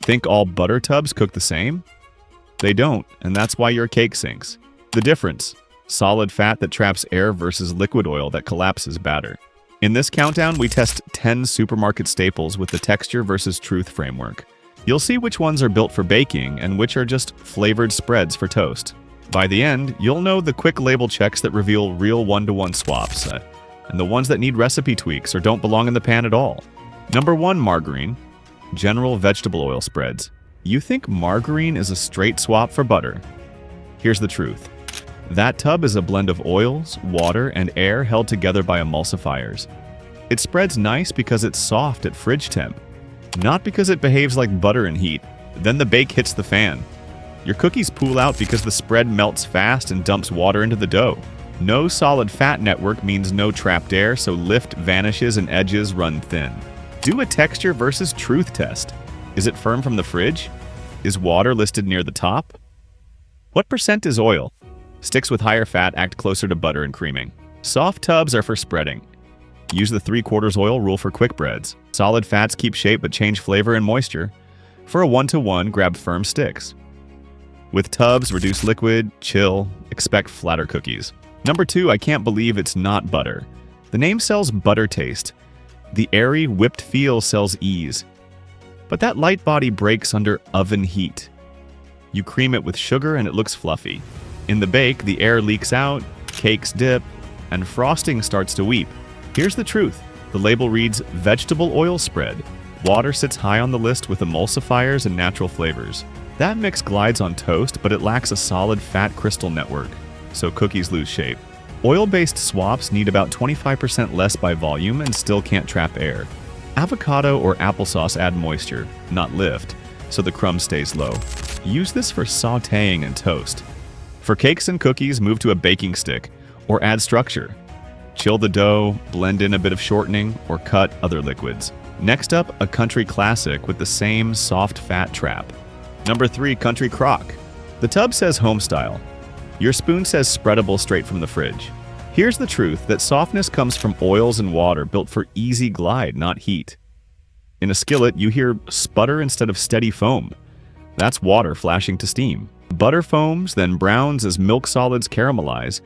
Think all butter tubs cook the same? They don't, and that's why your cake sinks. The difference: solid fat that traps air versus liquid oil that collapses batter. In this countdown, we test 10 supermarket staples with the texture versus truth framework. You'll see which ones are built for baking and which are just flavored spreads for toast. By the end, you'll know the quick label checks that reveal real one-to-one swaps, and the ones that need recipe tweaks or don't belong in the pan at all. Number 1, margarine. General vegetable oil spreads. You think margarine is a straight swap for butter. Here's the truth. That tub is a blend of oils, water, and air held together by emulsifiers. It spreads nice because it's soft at fridge temp, not because it behaves like butter in heat. Then the bake hits the fan. Your cookies pool out because the spread melts fast and dumps water into the dough. No solid fat network means no trapped air, so lift vanishes and edges run thin. Do a texture versus truth test. Is it firm from the fridge? Is water listed near the top? What percent is oil? Sticks with higher fat act closer to butter and creaming. Soft tubs are for spreading. Use the 3/4 oil rule for quick breads. Solid fats keep shape but change flavor and moisture. For a 1-to-1, grab firm sticks. With tubs, reduce liquid, chill, expect flatter cookies. Number 2, I can't believe it's not butter. The name sells butter taste. The airy, whipped feel sells ease. But that light body breaks under oven heat. You cream it with sugar and it looks fluffy. In the bake, the air leaks out, cakes dip, and frosting starts to weep. Here's the truth. The label reads vegetable oil spread. Water sits high on the list with emulsifiers and natural flavors. That mix glides on toast, but it lacks a solid fat crystal network, so cookies lose shape. Oil-based swaps need about 25% less by volume and still can't trap air. Avocado or applesauce add moisture, not lift, so the crumb stays low. Use this for sautéing and toast. For cakes and cookies, move to a baking stick, or add structure. Chill the dough, blend in a bit of shortening, or cut other liquids. Next up, a country classic with the same soft fat trap. Number 3, country crock. The tub says home style. Your spoon says spreadable straight from the fridge. Here's the truth, that softness comes from oils and water built for easy glide, not heat. In a skillet, you hear sputter instead of steady foam. That's water flashing to steam. Butter foams, then browns as milk solids caramelize.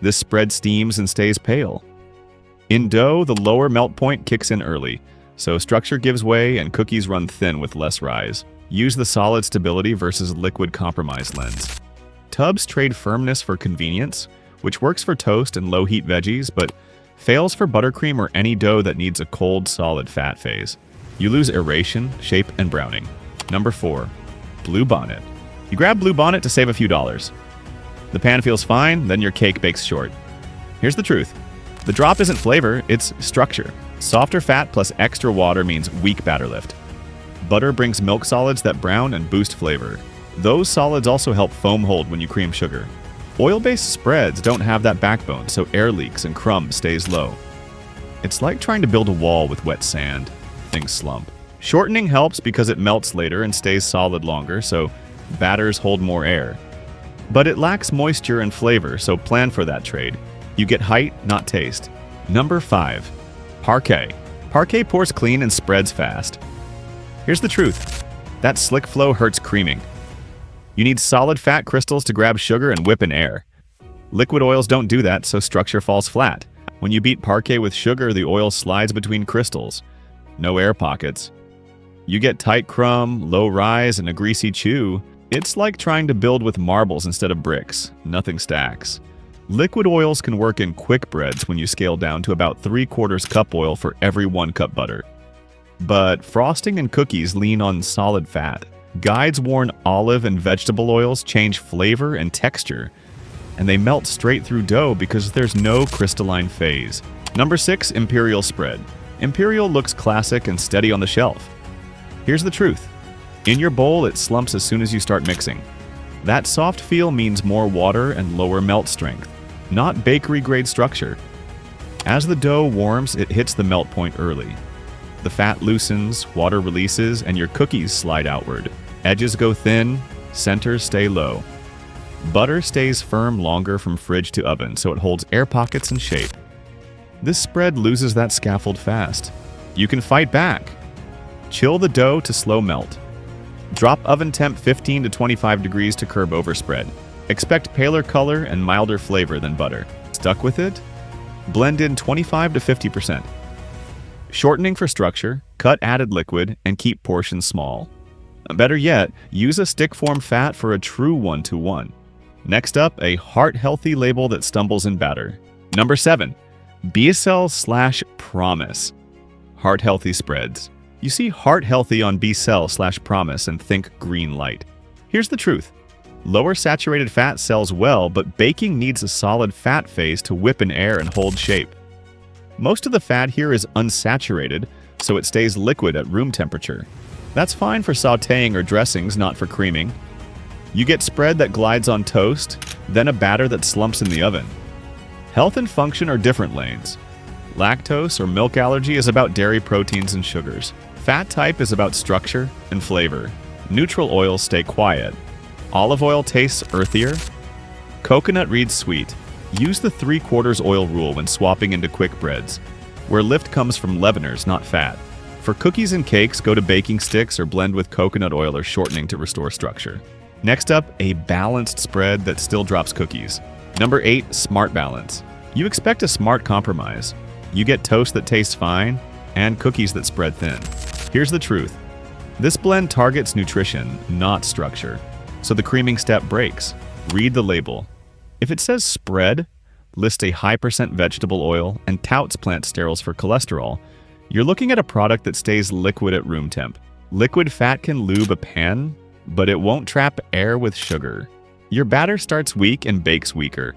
This spread steams and stays pale. In dough, the lower melt point kicks in early, so structure gives way and cookies run thin with less rise. Use the solid stability versus liquid compromise lens. Tubs trade firmness for convenience, which works for toast and low-heat veggies, but fails for buttercream or any dough that needs a cold, solid fat phase. You lose aeration, shape, and browning. Number 4, Blue Bonnet. You grab Blue Bonnet to save a few dollars. The pan feels fine, then your cake bakes short. Here's the truth. The drop isn't flavor, it's structure. Softer fat plus extra water means weak batter lift. Butter brings milk solids that brown and boost flavor. Those solids also help foam hold when you cream sugar. Oil-based spreads don't have that backbone, so air leaks and crumb stays low. It's like trying to build a wall with wet sand. Things slump. Shortening helps because it melts later and stays solid longer, so batters hold more air. But it lacks moisture and flavor, so plan for that trade. You get height, not taste. Number 5, Parquet. Parquet pours clean and spreads fast. Here's the truth. That slick flow hurts creaming. You need solid fat crystals to grab sugar and whip in air. Liquid oils don't do that, so structure falls flat. When you beat parquet with sugar, the oil slides between crystals. No air pockets. You get tight crumb, low rise, and a greasy chew. It's like trying to build with marbles instead of bricks. Nothing stacks. Liquid oils can work in quick breads when you scale down to about 3/4 cup oil for every 1 cup butter. But frosting and cookies lean on solid fat. Guides warn olive and vegetable oils change flavor and texture, and they melt straight through dough because there's no crystalline phase. Number 6, Imperial spread. Imperial looks classic and steady on the shelf. Here's the truth. In your bowl, it slumps as soon as you start mixing. That soft feel means more water and lower melt strength, not bakery-grade structure. As the dough warms, it hits the melt point early. The fat loosens, water releases, and your cookies slide outward. Edges go thin, centers stay low. Butter stays firm longer from fridge to oven, so it holds air pockets and shape. This spread loses that scaffold fast. You can fight back. Chill the dough to slow melt. Drop oven temp 15 to 25 degrees to curb overspread. Expect paler color and milder flavor than butter. Stuck with it? Blend in 25 to 50%. Shortening for structure, cut added liquid, and keep portions small. Better yet, use a stick form fat for a true 1-to-1. Next up, a heart-healthy label that stumbles in batter. Number 7. BeaCell/Promise. Heart-healthy spreads. You see heart-healthy on BeaCell/Promise and think green light. Here's the truth. Lower saturated fat sells well, but baking needs a solid fat phase to whip in air and hold shape. Most of the fat here is unsaturated, so it stays liquid at room temperature. That's fine for sautéing or dressings, not for creaming. You get spread that glides on toast, then a batter that slumps in the oven. Health and function are different lanes. Lactose or milk allergy is about dairy proteins and sugars. Fat type is about structure and flavor. Neutral oils stay quiet. Olive oil tastes earthier. Coconut reads sweet. Use the 3/4 oil rule when swapping into quick breads, where lift comes from leaveners, not fat. For cookies and cakes, go to baking sticks or blend with coconut oil or shortening to restore structure. Next up, a balanced spread that still drops cookies. Number 8, Smart Balance. You expect a smart compromise. You get toast that tastes fine and cookies that spread thin. Here's the truth. This blend targets nutrition, not structure. So the creaming step breaks. Read the label. If it says spread, list a high % vegetable oil, and touts plant sterols for cholesterol, you're looking at a product that stays liquid at room temp. Liquid fat can lube a pan, but it won't trap air with sugar. Your batter starts weak and bakes weaker.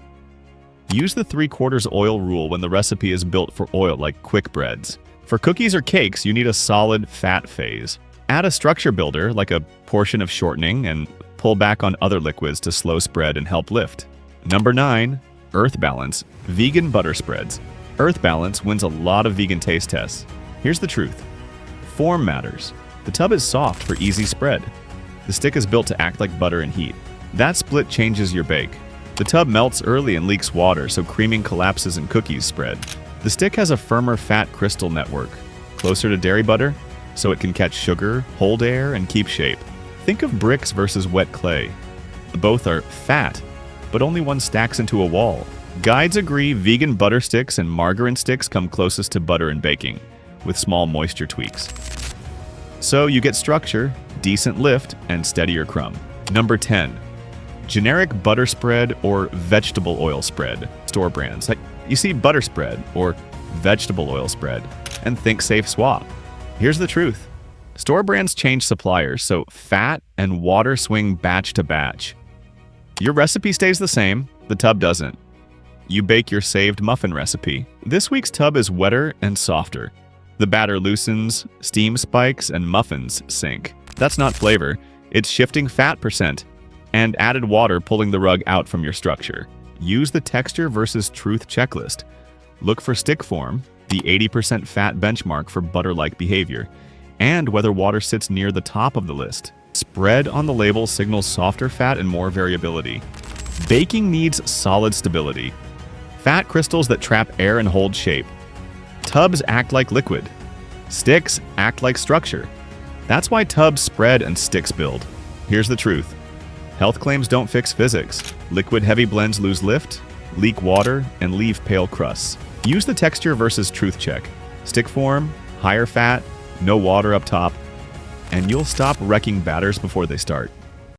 Use the 3/4 oil rule when the recipe is built for oil like quick breads. For cookies or cakes, you need a solid fat phase. Add a structure builder like a portion of shortening and pull back on other liquids to slow spread and help lift. Number 9, Earth Balance Vegan Butter Spreads. Earth Balance wins a lot of vegan taste tests. Here's the truth. Form matters. The tub is soft for easy spread. The stick is built to act like butter in heat. That split changes your bake. The tub melts early and leaks water, so creaming collapses and cookies spread. The stick has a firmer fat crystal network, closer to dairy butter, so it can catch sugar, hold air, and keep shape. Think of bricks versus wet clay. Both are fat, but only one stacks into a wall. Guides agree vegan butter sticks and margarine sticks come closest to butter in baking, with small moisture tweaks. So you get structure, decent lift, and steadier crumb. Number 10. Generic butter spread or vegetable oil spread. Store brands. You see butter spread or vegetable oil spread, and think safe swap. Here's the truth. Store brands change suppliers, so fat and water swing batch to batch. Your recipe stays the same, the tub doesn't. You bake your saved muffin recipe. This week's tub is wetter and softer. The batter loosens, steam spikes, and muffins sink. That's not flavor, it's shifting fat %, and added water pulling the rug out from your structure. Use the texture versus truth checklist. Look for stick form, the 80% fat benchmark for butter-like behavior, and whether water sits near the top of the list. Spread on the label signals softer fat and more variability. Baking needs solid stability. Fat crystals that trap air and hold shape. Tubs act like liquid. Sticks act like structure. That's why tubs spread and sticks build. Here's the truth. Health claims don't fix physics. Liquid-heavy blends lose lift, leak water, and leave pale crusts. Use the texture versus truth check. Stick form, higher fat, no water up top, and you'll stop wrecking batters before they start.